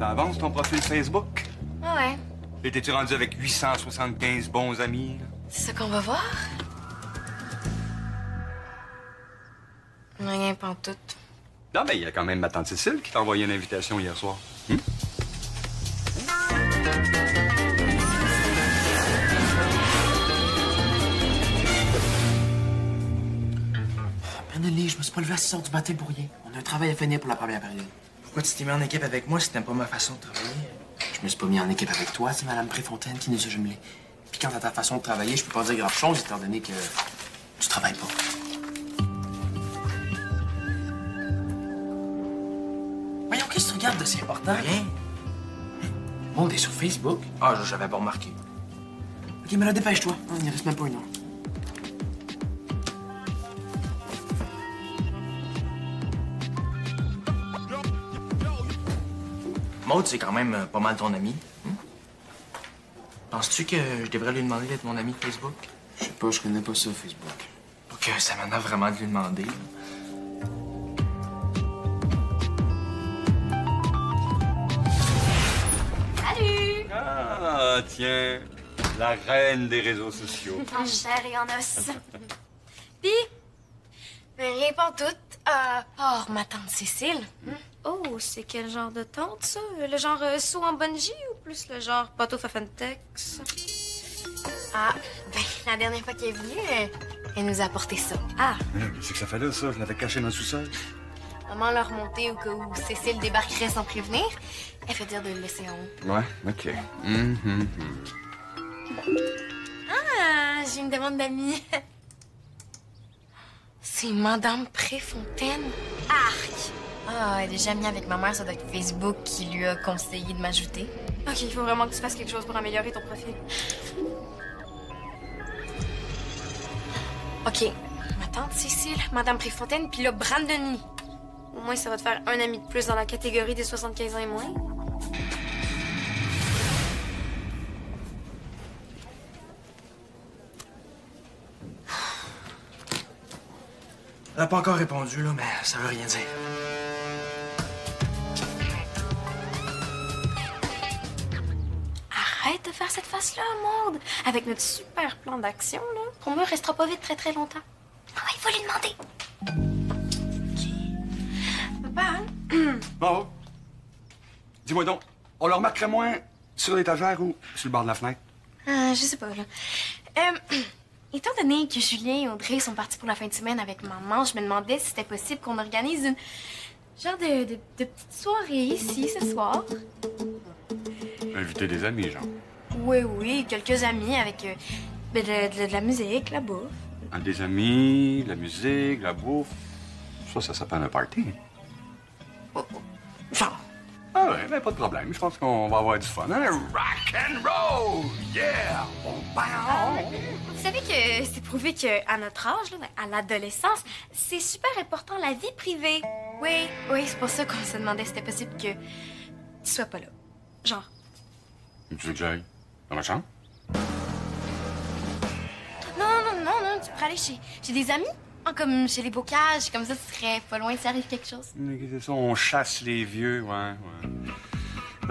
Ça avance ton profil Facebook? Ah ouais. Et t'es-tu rendu avec 875 bons amis? C'est ça qu'on va voir? Rien pantoute. Non, mais il y a quand même ma tante Cécile qui t'a envoyé une invitation hier soir. Anneli, je me suis pas levé à 6 heures du matin pour rien. On a un travail à finir pour la première période. Pourquoi tu t'es mis en équipe avec moi si t'aimes pas ma façon de travailler? Je me suis pas mis en équipe avec toi, c'est Madame Préfontaine qui nous a jumelés. Puis quant à ta façon de travailler, je peux pas dire grand-chose étant donné que tu travailles pas. Voyons, qu'est-ce que tu regardes de si important? Rien. Le monde est sur Facebook. Ah, j'avais pas remarqué. OK, mais là, dépêche-toi. Il ne reste même pas une heure. Maud, c'est quand même pas mal ton ami. Penses-tu que je devrais lui demander d'être mon ami de Facebook? Je sais pas, je connais pas ça, Facebook. Pas que ça m'en a vraiment de lui demander. Salut! Ah, tiens, la reine des réseaux sociaux. En chair et en os. Pis, rien pantoute. Oh, ma tante Cécile. Oh, c'est quel genre de tente, ça? Le genre saut en bungee ou plus le genre poteau Fafentex? Ah, ben, la dernière fois qu'elle est venue, elle nous a apporté ça. Ah, Qu'est-ce que ça fait là, ça? Je l'avais caché dans le sous-sol. Maman l'a remonté au cas où Cécile débarquerait sans prévenir. Elle fait dire de le laisser en haut. Ouais, OK. Ah, j'ai une demande d'amis. C'est Madame Préfontaine. Arc! Ah, elle est déjà amie avec ma mère, ça doit être Facebook qui lui a conseillé de m'ajouter. OK, il faut vraiment que tu fasses quelque chose pour améliorer ton profil. OK. Ma tante Cécile, Madame Préfontaine, puis là, Brandoni. Au moins, ça va te faire un ami de plus dans la catégorie des 75 ans et moins. Elle a pas encore répondu, là, mais ça veut rien dire. Arrête de faire cette face-là, Maude. Avec notre super plan d'action, là, ton mur restera pas vide très, très longtemps. Ah ouais, il faut lui demander. Papa, Bon. Dis-moi donc, on le remarquerait moins sur l'étagère ou sur le bord de la fenêtre? Je sais pas, là. Étant donné que Julien et Audrey sont partis pour la fin de semaine avec maman, je me demandais si c'était possible qu'on organise une genre de petite soirée ici ce soir. Inviter des amis, genre. Oui, quelques amis avec de la musique, la bouffe. Des amis, la musique, la bouffe. Ça s'appelle un party. Genre. Ah ouais, ben pas de problème. Je pense qu'on va avoir du fun. Hein? Rock and roll! Yeah! Vous savez que c'est prouvé qu'à notre âge, là, à l'adolescence, c'est super important la vie privée. Oui, c'est pour ça qu'on se demandait si c'était possible que tu sois pas là. Genre. Tu veux que j'aille dans la chambre? Non, tu pourrais aller chez des amis. Ah, comme chez les bocages, comme ça, tu serais pas loin s'il arrive quelque chose. C'est ça, on chasse les vieux, ouais.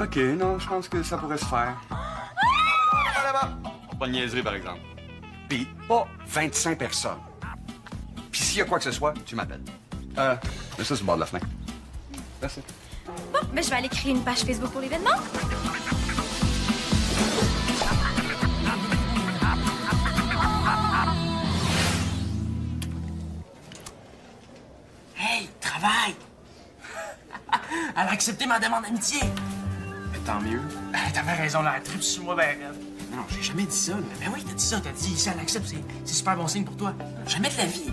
OK, non, je pense que ça pourrait se faire. Là-bas. Pas de niaiserie, par exemple. Puis pas 25 personnes. Puis s'il y a quoi que ce soit, tu m'appelles. Mets ça sur le bord de la fenêtre. Merci. bon, ben, je vais aller créer une page Facebook pour l'événement. Hey, travaille! Elle a accepté ma demande d'amitié. Mais tant mieux. T'avais raison, là, elle tripe sur moi, ben raide. Non, j'ai jamais dit ça. Mais oui, t'as dit ça. T'as dit, si elle accepte, c'est super bon signe pour toi. Jamais de la vie.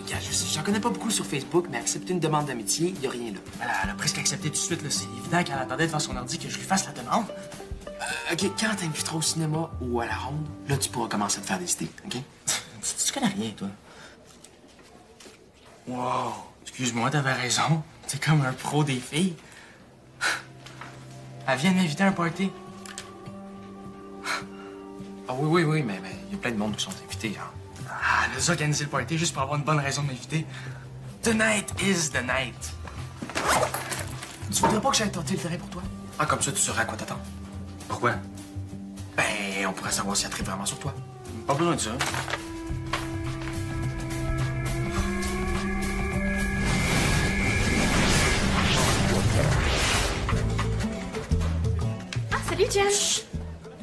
Regarde, j'en connais pas beaucoup sur Facebook, mais accepter une demande d'amitié, y a rien là. Elle a presque accepté tout de suite, là. C'est évident qu'elle attendait devant son ordi que je lui fasse la demande. OK, quand t'inviteras au cinéma ou à la ronde, là, tu pourras commencer à te faire des idées, OK? tu connais rien, toi. Wow! Excuse-moi, t'avais raison. T'es comme un pro des filles. Elle vient m'inviter à un party. Ah oui, mais il y a plein de monde qui sont invités, hein. Ah, elle a organisé le party juste pour avoir une bonne raison de m'inviter. Tonight is the night. Tu voudrais pas que j'aille tenter le terrain pour toi? Ah, comme ça, tu sauras à quoi t'attendre. Pourquoi? Ben, on pourrait savoir si elle tripe vraiment sur toi. Pas besoin de ça. Ah, salut, Jen.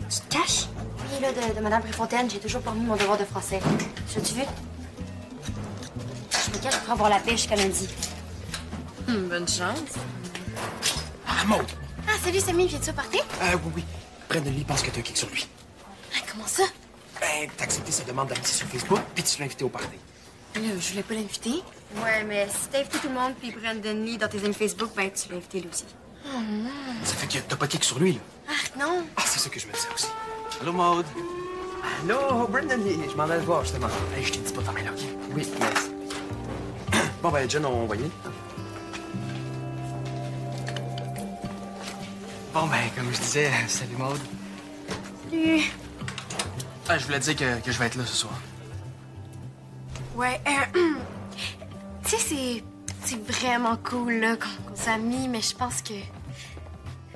Tu te caches? Oui, là, de Madame Préfontaine, j'ai toujours pas mis mon devoir de français. L'as-tu vu? Je me cache pour avoir la paix jusqu'à lundi. Bonne chance. Ah, Maud! Ah, salut, Samy, viens-tu au party? Oui, oui. Brandon Lee pense que t'as un kick sur lui. Ah, comment ça? Ben, t'as accepté sa demande d'amitié sur Facebook, puis tu l'as invité au party. Là, je voulais pas l'inviter. Ouais, mais si t'as invité tout le monde puis Brandon Lee dans tes amis Facebook, ben tu l'as invité lui aussi. Ça fait que t'as pas de kick sur lui, là. Ah, non. Ah, c'est ça que je me disais aussi. Allô, Maud? Allô, Brandon Lee. Je m'en allais le voir, justement. Hey, je t'ai dit pas ta main là, OK? Oui, merci. Bon, ben, Jen, on va y aller. Bon, ben, comme je disais, salut, Maud. Salut. Ah, je voulais te dire que je vais être là ce soir. Ouais, tu sais, c'est vraiment cool, là, qu'on soit amis, mais je pense que...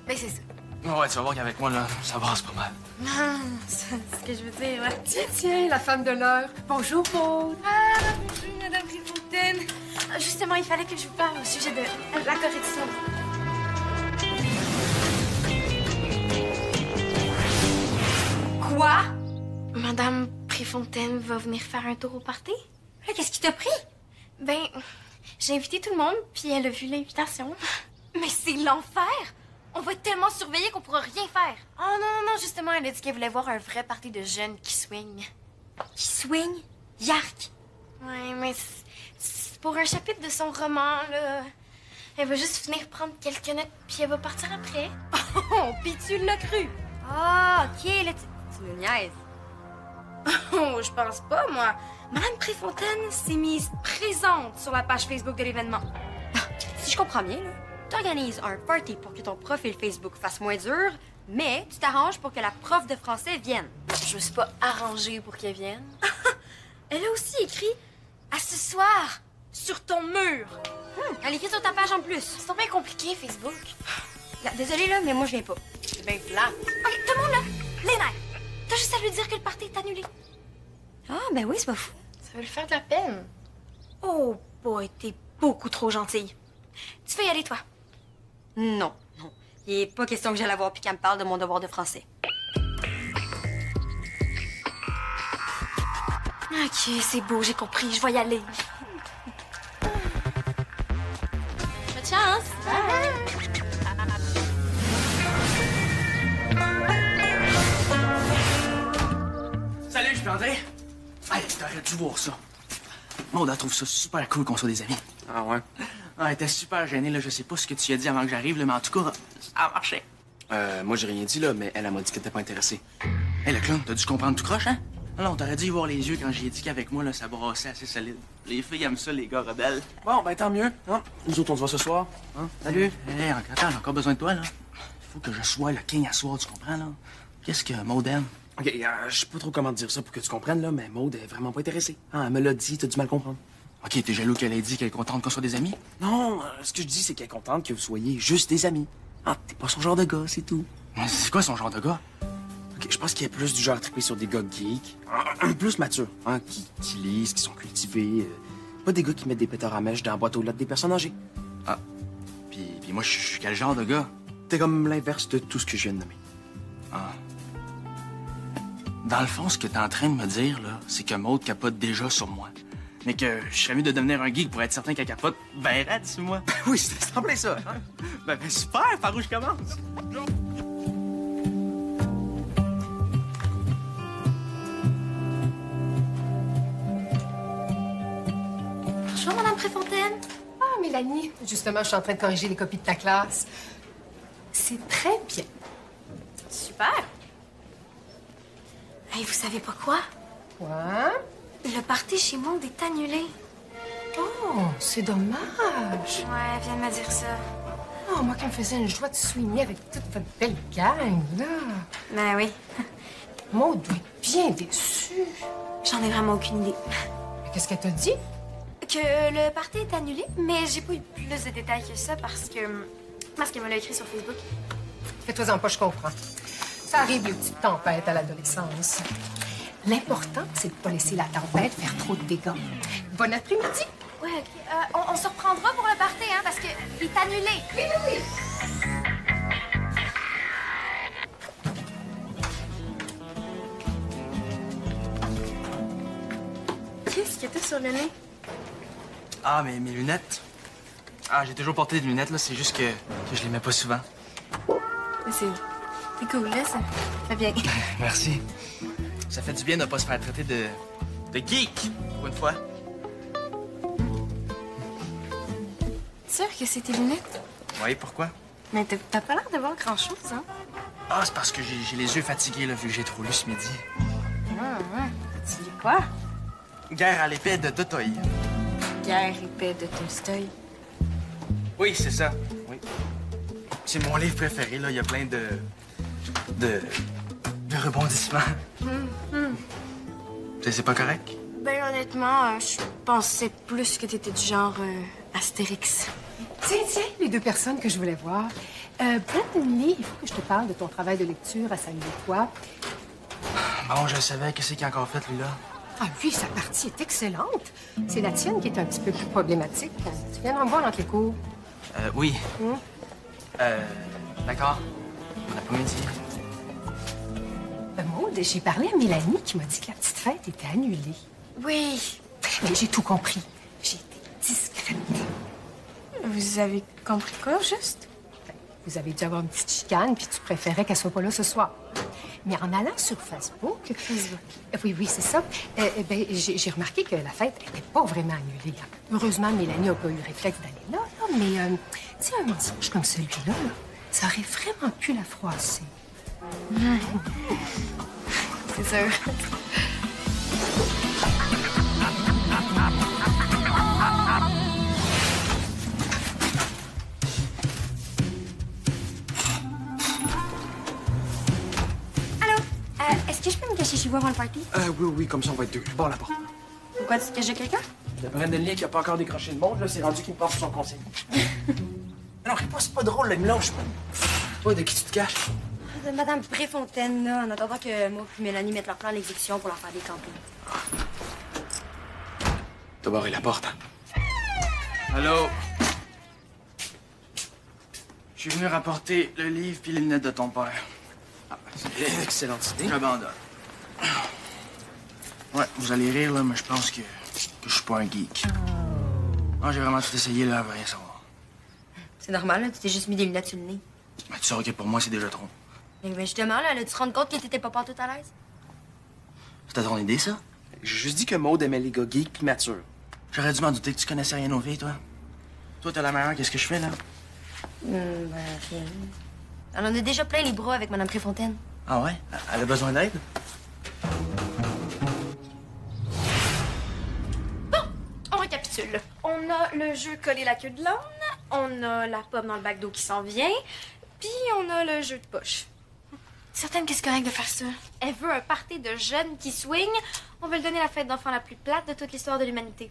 Ben, c'est ça. Ouais, tu vas voir qu'avec moi, là, ça brasse pas mal. Non, c'est ce que je veux dire, ouais. Tiens, la femme de l'heure. Bonjour, Maud. Ah, bonjour, Madame Préfontaine. Ah, justement, il fallait que je vous parle au sujet de la correction. Quoi? Madame Préfontaine va venir faire un tour au party? Là, qu'est-ce qui t'a pris? Ben, j'ai invité tout le monde, puis elle a vu l'invitation. Mais c'est l'enfer! On va être tellement surveillés qu'on pourra rien faire. Oh non, non, non, justement, elle a dit qu'elle voulait voir un vrai party de jeunes qui swing. Qui swing? Yark. Ouais, mais c'est pour un chapitre de son roman, là. Elle va juste venir prendre quelques notes, puis elle va partir après. Oh, pis tu l'as cru. Ah, OK, là, tu me niaises. Oh, je pense pas, moi. Madame Préfontaine s'est mise présente sur la page Facebook de l'événement. Si je comprends bien, là, t'organises un party pour que ton profil Facebook fasse moins dur, mais tu t'arranges pour que la prof de français vienne. Je me suis pas arrangée pour qu'elle vienne. Elle a aussi écrit « À ce soir, sur ton mur ». Elle écrit sur ta page en plus. C'est bien compliqué, Facebook. Là, désolée, là, mais moi, je viens pas. C'est bien plat. OK, tout le monde, là, les nerfs. T'as juste à lui dire que le party est annulé. Ah, ben oui, c'est pas fou. Ça va lui faire de la peine. Oh, boy, t'es beaucoup trop gentille. Tu peux y aller, toi. Non, non. Il est pas question que j'aille la voir puis qu'elle me parle de mon devoir de français. OK, c'est beau, j'ai compris. Je vais y aller. Bonne chance. Salut, je peux entrer? Hey, t'aurais dû voir ça. Maud, elle trouve ça super cool qu'on soit des amis. Ah ouais? Ah, elle était super gênée, là. Je sais pas ce que tu as dit avant que j'arrive, là, mais en tout cas, ça a marché. Moi, j'ai rien dit, là, mais elle m'a dit qu'elle était pas intéressée. Hey, le clown, t'as dû comprendre tout croche, hein? Non, t'aurais dû y voir les yeux quand j'ai dit qu'avec moi, là, ça brassait assez solide. Les filles aiment ça, les gars rebelles. Bon, ben, tant mieux. Hein? Nous autres, on se voit ce soir. Hein? Salut. Hey, attends, j'ai encore besoin de toi, là. Faut que je sois le king à soir, tu comprends, là? Qu'est-ce que Maud aime? OK, je sais pas trop comment te dire ça pour que tu comprennes, là, mais Maud est vraiment pas intéressée. Hein, elle me l'a dit, t'as du mal comprendre. OK, t'es jaloux qu'elle ait dit qu'elle est contente qu'on soit des amis? Non, ce que je dis, c'est qu'elle est contente que vous soyez juste des amis. Ah, t'es pas son genre de gars, c'est tout. C'est quoi son genre de gars? OK, je pense qu'il est plus du genre à triper sur des gars geeks. Plus matures, hein, qui lisent, qui sont cultivés. Pas des gars qui mettent des pétards à mèche dans la boîte aux lettres des personnes âgées. Ah, puis moi, je suis quel genre de gars? T'es comme l'inverse de tout ce que je viens de nommer. Ah. Dans le fond, ce que t'es en train de me dire, là, c'est que Maud capote déjà sur moi. Mais que je serais mieux de devenir un geek pour être certain qu'elle capote ben raide sur moi. Oui, c'est en plein ça. Hein? Ben super, par où je commence? Bonjour, Madame Préfontaine. Ah, Mélanie, justement, je suis en train de corriger les copies de ta classe. C'est très bien. Super. Hey, vous savez pas quoi? Quoi? Le party chez Maud est annulé. Oh, c'est dommage. Ouais, elle vient de me dire ça. Oh, moi qui me faisais une joie de swinger avec toute votre belle gang, là. Ben oui. Maud doit être bien déçue. J'en ai vraiment aucune idée. Mais qu'est-ce qu'elle t'a dit? Que le party est annulé, mais j'ai pas eu plus de détails que ça parce qu'elle me l'a écrit sur Facebook. Fais-toi-en pas, je comprends. Ça arrive, les petites tempêtes à l'adolescence. L'important, c'est de pas laisser la tempête faire trop de dégâts. Bon après-midi. Ouais, OK. On se reprendra pour le party, hein, parce que il est annulé. Oui, oui, oui. Qu'est-ce que t'as sur le nez? Ah, mais mes lunettes. Ah, j'ai toujours porté des lunettes, là. C'est juste que je les mets pas souvent. C'est cool, là, ça fait bien. Merci. Ça fait du bien de pas se faire traiter de geek, pour une fois. Sûr que c'est tes lunettes? Oui, pourquoi? Mais t'as pas l'air de voir grand-chose, hein? Ah, c'est parce que j'ai les yeux fatigués, là, vu que j'ai trop lu ce midi. Ouais. Tu lis quoi? Guerre à l'épée de Tolstoï. Guerre épée de Tolstoï. Oui, c'est ça. Oui. C'est mon livre préféré, là. Il y a plein de rebondissements. C'est pas correct? Ben, honnêtement, je pensais plus que t'étais du genre Astérix. Tiens, les deux personnes que je voulais voir. Brandon, il faut que je te parle de ton travail de lecture à Saint-Louis-Toi. Bon, je savais. Qu'est-ce qu'il a encore fait, lui, là? Ah oui, sa partie est excellente. C'est la tienne qui est un petit peu plus problématique. Tu viens me voir entre les cours. Oui. D'accord. Bon après-midi. Maud, j'ai parlé à Mélanie qui m'a dit que la petite fête était annulée. Oui. Mais j'ai tout compris. J'ai été discrète. Vous avez compris quoi, juste? Vous avez dû avoir une petite chicane, puis tu préférais qu'elle soit pas là ce soir. Mais en allant sur Facebook... Oui, c'est ça. J'ai remarqué que la fête n'était pas vraiment annulée. Heureusement, Mélanie n'a pas eu le réflexe d'aller là, mais tu sais, un mensonge comme celui-là, là, ça aurait vraiment pu la froisser. C'est sûr. Est-ce que je peux me cacher chez vous avant le party? Oui, comme ça, on va être deux. Bon, la porte. Pourquoi tu te caches de quelqu'un? Le Brandon qui a pas encore décroché le monde, là, c'est rendu qu'il me prend pour son conseil. Non, c'est pas drôle, là, il me lâche pas. Toi, de qui tu te caches? De Madame Préfontaine, là, en attendant que moi et Mélanie mettent leur plan à l'exécution pour leur faire décamper. T'as barré la porte, hein? Allô? Je suis venu rapporter le livre puis les lunettes de ton père. Ah, c'est une excellente idée. J'abandonne. Ouais, vous allez rire, là, mais je pense que je suis pas un geek. Non, j'ai vraiment tout essayé, là, à rien savoir. C'est normal, là, tu t'es juste mis des lunettes sur le nez. Mais tu sauras que pour moi, c'est déjà trop. Mais justement, là, tu te rends compte que t'étais pas tout à l'aise? C'était ton idée, ça? J'ai juste dit que Maud aimait les gars geeks puis matures. J'aurais dû m'en douter que tu connaissais rien aux filles, toi. Toi, t'as la meilleure, qu'est-ce que je fais, là? Rien. Elle en a déjà plein les bras avec Madame Préfontaine. Ah ouais? Elle a besoin d'aide? On récapitule. On a le jeu coller la queue de l'âne, on a la pomme dans le bac d'eau qui s'en vient, puis on a le jeu de poche. Certaine que c'est correct de faire ça. Elle veut un party de jeunes qui swing. On veut lui donner la fête d'enfant la plus plate de toute l'histoire de l'humanité.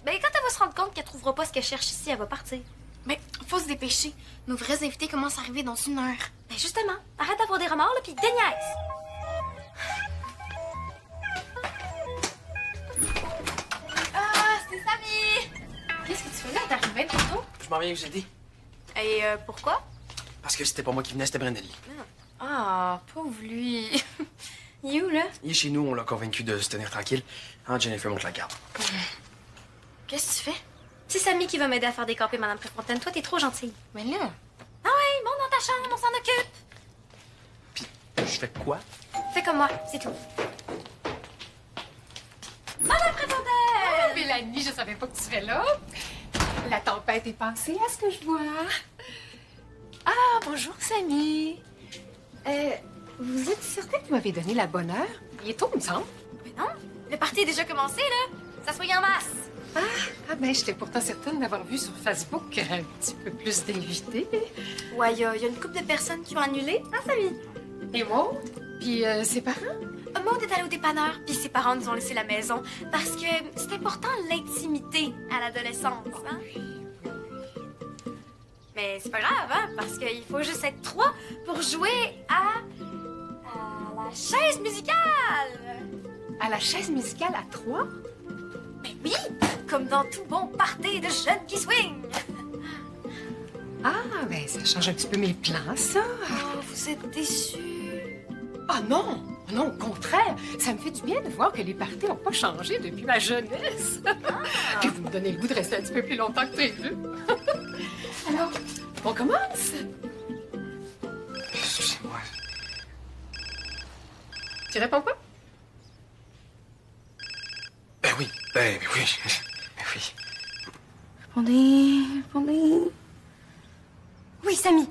Ben, quand elle va se rendre compte qu'elle trouvera pas ce qu'elle cherche ici, elle va partir. Mais faut se dépêcher. Nos vrais invités commencent à arriver dans 1 heure. Ben justement, arrête d'avoir des remords, là, puis déniaise. Ah, c'est Samy! Qu'est-ce que tu fais là? T'arrives bien trop tôt? Je m'en viens vous aider. Et pourquoi? Parce que c'était pas moi qui venais, c'était Brandon. Ah, pauvre lui. Il est où, là? Il est chez nous, on l'a convaincu de se tenir tranquille. Ah, Jennifer monte la garde. Qu'est-ce que tu fais? C'est Samy qui va m'aider à faire décamper Madame Préfontaine. Toi, t'es trop gentille. Mais là... Ah ouais, monte dans ta chambre, on s'en occupe. Puis, je fais quoi? Fais comme moi, c'est tout. Madame Préfontaine! Oh, Mélanie, je savais pas que tu serais là. La tempête est passée à ce que je vois. Ah, bonjour, Samy. Vous êtes certain que vous m'avez donné la bonne heure? Il est tôt, il me semble. Mais non, le party est déjà commencé, là. Ça soit en masse. Ben, j'étais pourtant certaine d'avoir vu sur Facebook un petit peu plus d'invités. Ouais, il y a une couple de personnes qui ont annulé. Hein, Samy? Et Maud? Puis ses parents? Maud est allée au dépanneur, puis ses parents nous ont laissé la maison. Parce que c'est important, l'intimité à l'adolescence, hein? Mais c'est pas grave, hein, parce qu'il faut juste être 3 pour jouer à la chaise musicale. À la chaise musicale à 3? Ben oui, comme dans tout bon party de jeunes qui swing. Ah, ben ça change un petit peu mes plans, ça. Oh, vous êtes déçus. Ah non! Non, au contraire. Ça me fait du bien de voir que les parties n'ont pas changé depuis ma jeunesse. Puis vous me donnez le goût de rester un petit peu plus longtemps que prévu. Alors, on commence? Excusez-moi. Tu réponds pas? Ben oui. Ben oui. Ben oui. Répondez. Oui, Samy.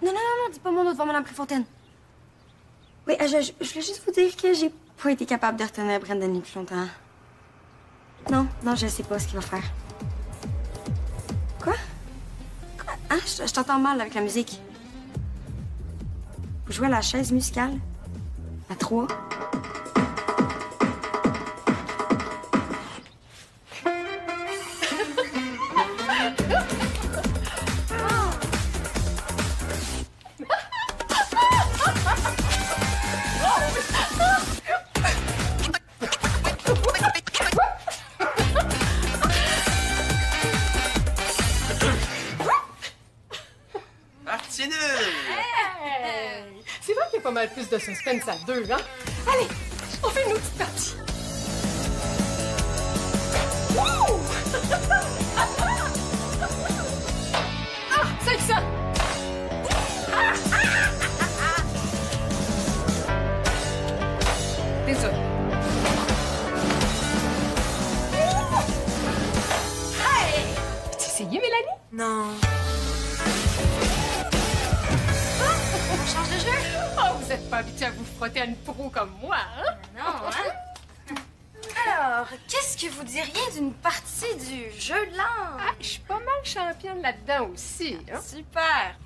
Non, dis pas mon nom devant Madame Préfontaine. Oui, je voulais juste vous dire que j'ai pas été capable de retenir Brandon plus longtemps. Non, je sais pas ce qu'il va faire. Quoi? Ah, je t'entends mal avec la musique. Vous jouez à la chaise musicale? À 3? Partie nulle! C'est vrai qu'il y a pas mal plus de suspense à 2, hein? Allez, on fait une autre petite partie. Wouh! Ah, c'est ça! Désolé. Hey! As-tu essayé, Mélanie? Non. On change de jeu? Oh, vous êtes pas habituée à vous frotter à une pro comme moi, hein? Non, hein? Alors, qu'est-ce que vous diriez d'une partie du jeu de langue? Ah, je suis pas mal championne là-dedans aussi, hein? Super!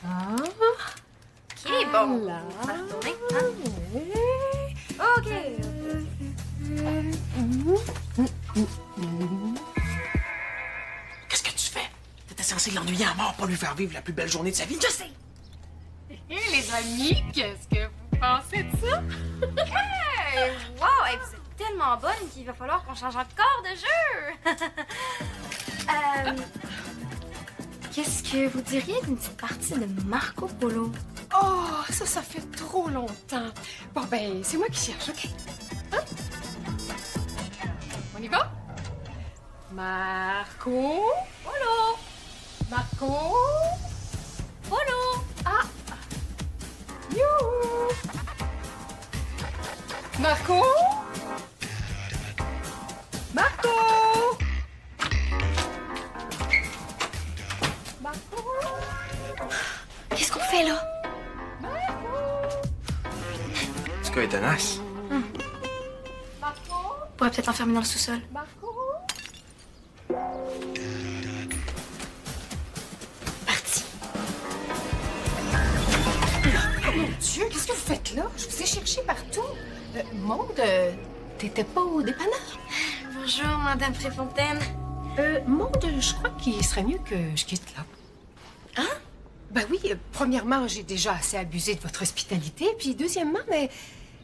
Ah, OK, bon. là. On va retourner, hein? OK. Qu'est-ce que tu fais? T'étais censé l'ennuyer à mort, pas lui faire vivre la plus belle journée de sa vie. Je sais! Et les amis, qu'est-ce que vous pensez de ça? Hey, wow! Hey, vous êtes tellement bonne qu'il va falloir qu'on change encore de jeu! Qu'est-ce que vous diriez d'une petite partie de Marco Polo? Oh, ça fait trop longtemps. Bon, ben, c'est moi qui cherche, OK? Hein? On y va? Marco Polo! Marco Polo! Ah! Youhou! Marco! Marco! Marco! Qu'est-ce qu'on fait là? Ce gars est tenace. Marco! On pourrait peut-être l'enfermer dans le sous-sol. Marco! Parti. Mon Dieu, qu'est-ce que vous faites là? Je vous ai cherché partout. Maude, t'étais pas au dépanneur? Bonjour, Madame Préfontaine. Maude, je crois qu'il serait mieux que je quitte là. Hein? Ben oui, premièrement, j'ai déjà assez abusé de votre hospitalité. Puis deuxièmement, mais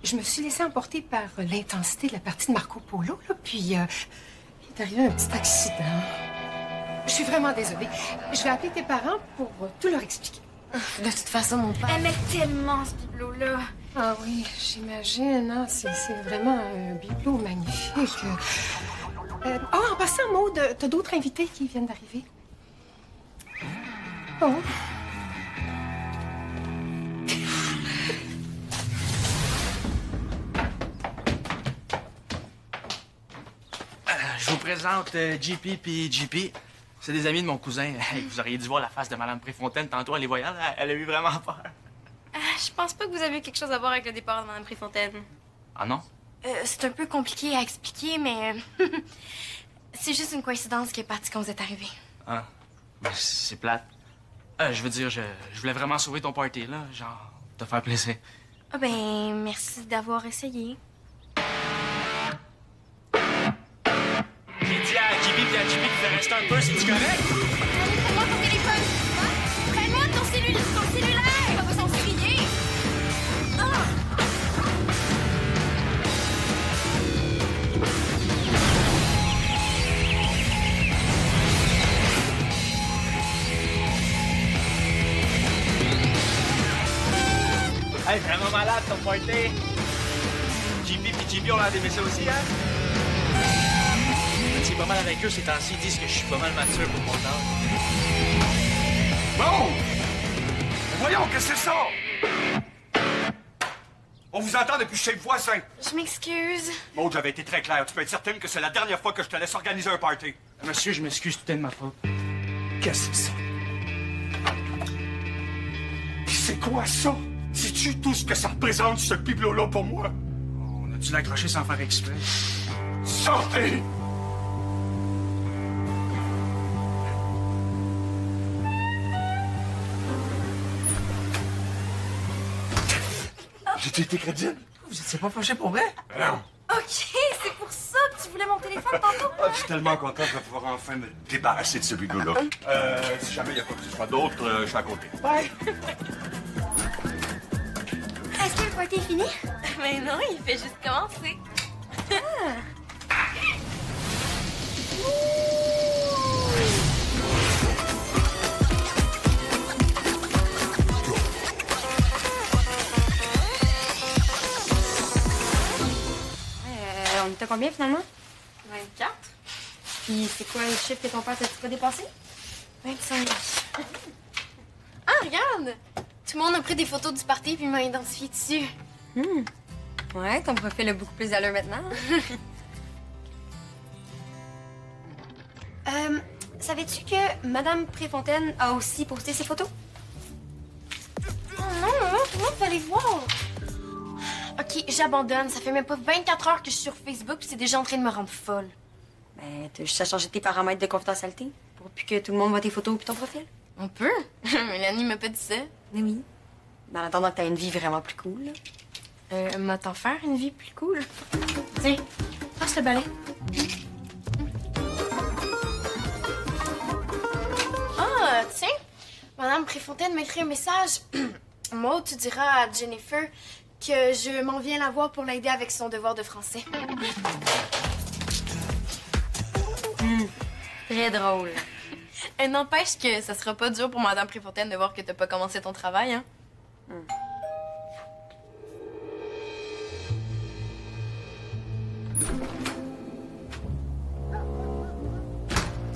je me suis laissée emporter par l'intensité de la partie de Marco Polo. Là, puis il est arrivé un petit accident. Je suis vraiment désolée. Je vais appeler tes parents pour tout leur expliquer. De toute façon, mon père aimait tellement ce bibelot-là. Ah oui, j'imagine. Hein? C'est vraiment un bibelot magnifique. En passant, Maude, t'as d'autres invités qui viennent d'arriver. Oh. Je vous présente JP puis JP. C'est des amis de mon cousin. Hey, vous auriez dû voir la face de Madame Préfontaine tantôt en les voyant. Elle a eu vraiment peur. Je pense pas que vous avez quelque chose à voir avec le départ de Madame Préfontaine. Ah non? C'est un peu compliqué à expliquer, mais c'est juste une coïncidence qui est partie quand vous êtes arrivé. Ah, ben, c'est plate. Je veux dire, je voulais vraiment sauver ton party, là. Genre, te faire plaisir. Ah ben, merci d'avoir essayé. J'ai dit à JP et à JP fais rester un peu, c'est-tu correct? Allez, prends-moi ton téléphone. Hein? Prends-moi ton cellulaire. On va s'en crier. Ah! Hey, vraiment malade ton party! JP puis JB, on l'a aimé ça aussi, hein? C'est pas mal avec eux ces temps-ci, ils disent que je suis pas mal mature pour mon âge. Bon! Voyons, que c'est ça? On vous entend depuis chez le voisin. Je m'excuse. Maud, j'avais été très clair. Tu peux être certaine que c'est la dernière fois que je te laisse organiser un party. Monsieur, je m'excuse, tout est de ma faute. Qu'est-ce que c'est ça? C'est quoi ça? Sais-tu tout ce que ça représente, ce bibelot-là, pour moi? On a dû l'accrocher sans faire exprès. Sortez! J'ai été crédible? Vous étiez pas fâché pour vrai? Non. OK, c'est pour ça que tu voulais mon téléphone tantôt. Ah, je suis tellement content de pouvoir enfin me débarrasser de ce bibelot-là. Si jamais il y a quoi que ce soit d'autre, je suis à côté. Bye! Est-ce que le party est fini? Mais non, il fait juste commencer. On était combien finalement? 24. Puis c'est quoi le chiffre que ton père t'a pas dépassé? 25. Ah, regarde! Tout le monde a pris des photos du party puis m'a identifié dessus. Ouais, ton profil a beaucoup plus d'allure maintenant. Savais-tu que Madame Préfontaine a aussi posté ses photos? Oh non, tout le monde va aller voir. OK, j'abandonne. Ça fait même pas 24 heures que je suis sur Facebook puis c'est déjà en train de me rendre folle. Ben, t'as juste à changer tes paramètres de confidentialité pour plus que tout le monde voit tes photos puis ton profil. On peut? Mélanie m'a pas dit ça. Mais oui. En attendant que t'aies une vie vraiment plus cool. Là. M'a t'en faire une vie plus cool? Tiens, passe le balai. Ah, tiens, Madame Préfontaine m'a écrit un message. Maud, tu diras à Jennifer que je m'en viens la voir pour l'aider avec son devoir de français. Très drôle. N'empêche que ça sera pas dur pour Madame Préfontaine de voir que t'as pas commencé ton travail, hein?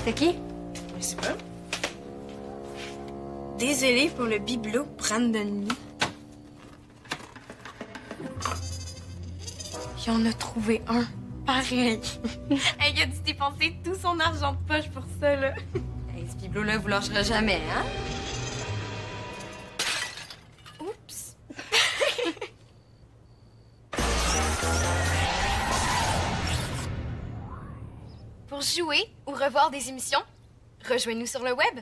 C'est qui? C'est pas? Désolée pour le bibelot, Brandon Lee. Il en a trouvé un. Pareil. Elle a dû dépenser tout son argent de poche pour ça, là. Hey, ce bibelot-là vous lâchera jamais, hein? Oups. Pour jouer ou revoir des émissions, rejoignez-nous sur le web.